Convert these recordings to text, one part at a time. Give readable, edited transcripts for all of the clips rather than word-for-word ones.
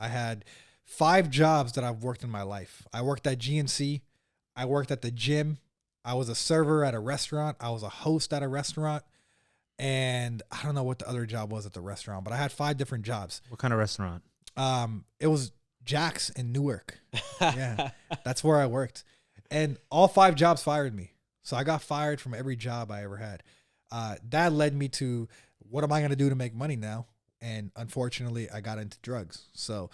I had 5 jobs that I've worked in my life. I worked at GNC. I worked at the gym. I was a server at a restaurant. I was a host at a restaurant. And I don't know what the other job was at the restaurant, but I had 5 different jobs. What kind of restaurant? It was Jack's in Newark. Yeah, that's where I worked. And all 5 jobs fired me. So I got fired from every job I ever had. That led me to, what am I going to do to make money now? And unfortunately, I got into drugs. So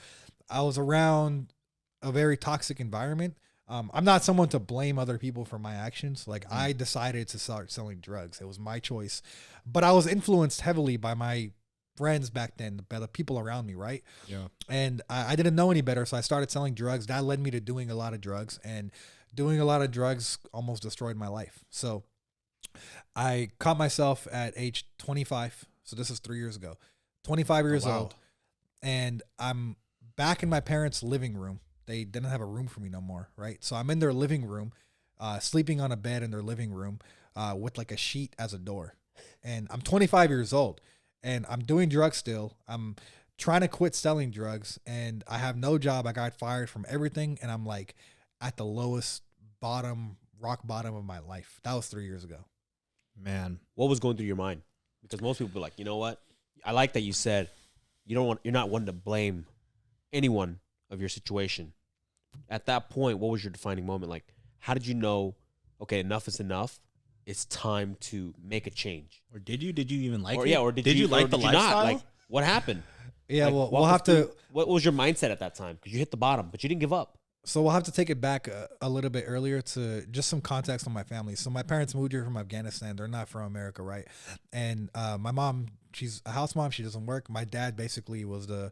I was around a very toxic environment. I'm not someone to blame other people for my actions. Like, I decided to start selling drugs. It was my choice. But I was influenced heavily by my friends back then, by the people around me, right? Yeah. And I didn't know any better, so I started selling drugs. That led me to doing a lot of drugs, and doing a lot of drugs almost destroyed my life. So I caught myself at age 25. So this is 3 years ago. 25 years old, and I'm back in my parents' living room. They didn't have a room for me no more, right? So I'm in their living room, sleeping on a bed in their living room with like a sheet as a door. And I'm 25 years old, and I'm doing drugs still. I'm trying to quit selling drugs, and I have no job. I got fired from everything, and I'm like at the lowest rock bottom of my life. That was 3 years ago. Man, What was going through your mind? Because most people be like, you know what? I like that you said you're not one to blame anyone of your situation. At that point, what was your defining moment? Like, how did you know, okay, enough is enough? It's time to make a change. or did you even like Or it? yeah, or did you you like or the did you lifestyle? not? Like, what happened? Yeah, Like, well, walk we'll us have through- to. What was your mindset at that time? Because you hit the bottom, but you didn't give up. So we'll have to take it back a little bit earlier to just some context on my family. So my parents moved here from Afghanistan. They're not from America, right? And my mom, she's a house mom. She doesn't work. My dad basically was the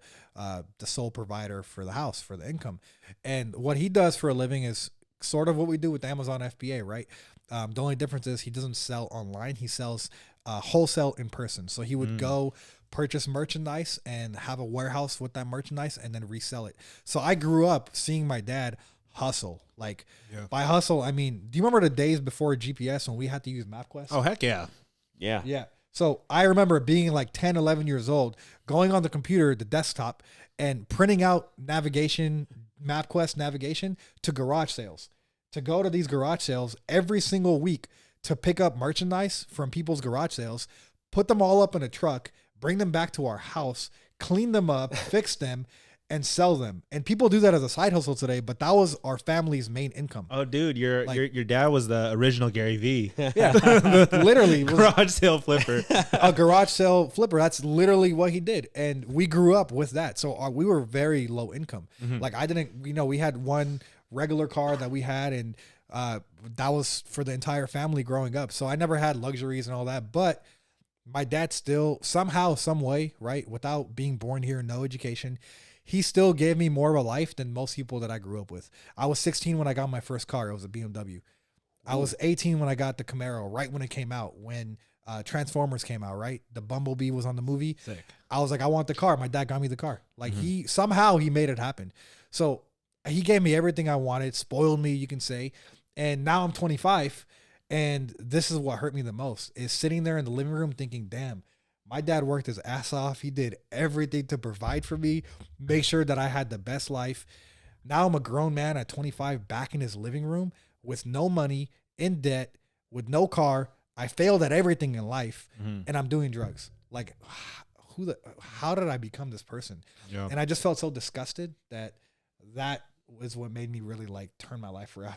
sole provider for the house, for the income. And what he does for a living is sort of what we do with Amazon FBA, right? The only difference is he doesn't sell online. He sells wholesale in person. So he would go purchase merchandise and have a warehouse with that merchandise and then resell it. So I grew up seeing my dad hustle. Like, by hustle, I mean, do you remember the days before GPS when we had to use MapQuest? Oh, heck yeah. Yeah. Yeah. So I remember being like 10, 11 years old, going on the computer, the desktop, and printing out MapQuest navigation to garage sales. To go to these garage sales every single week to pick up merchandise from people's garage sales, put them all up in a truck, bring them back to our house, clean them up, fix them, and sell them. And people do that as a side hustle today, but that was our family's main income. Oh, dude, your dad was the original Gary V. Yeah, literally. Garage sale flipper. A garage sale flipper. That's literally what he did. And we grew up with that. So we were very low income. Like, I didn't, we had one regular car that we had, and that was for the entire family growing up. So I never had luxuries and all that, but my dad still somehow, some way, right, without being born here, no education, he still gave me more of a life than most people that I grew up with. I was 16 when I got my first car. It was a BMW. I was 18 when I got the Camaro, right when it came out, when Transformers came out, right? The Bumblebee was on the movie. Sick. I was like, I want the car. My dad got me the car. Like, he made it happen. So he gave me everything I wanted, spoiled me, you can say. And now I'm 25. And this is what hurt me the most, is sitting there in the living room thinking, damn, my dad worked his ass off. He did everything to provide for me, make sure that I had the best life. Now I'm a grown man at 25 back in his living room with no money, in debt, with no car. I failed at everything in life, and I'm doing drugs. Like, how did I become this person? Yeah. And I just felt so disgusted that was what made me really like turn my life around.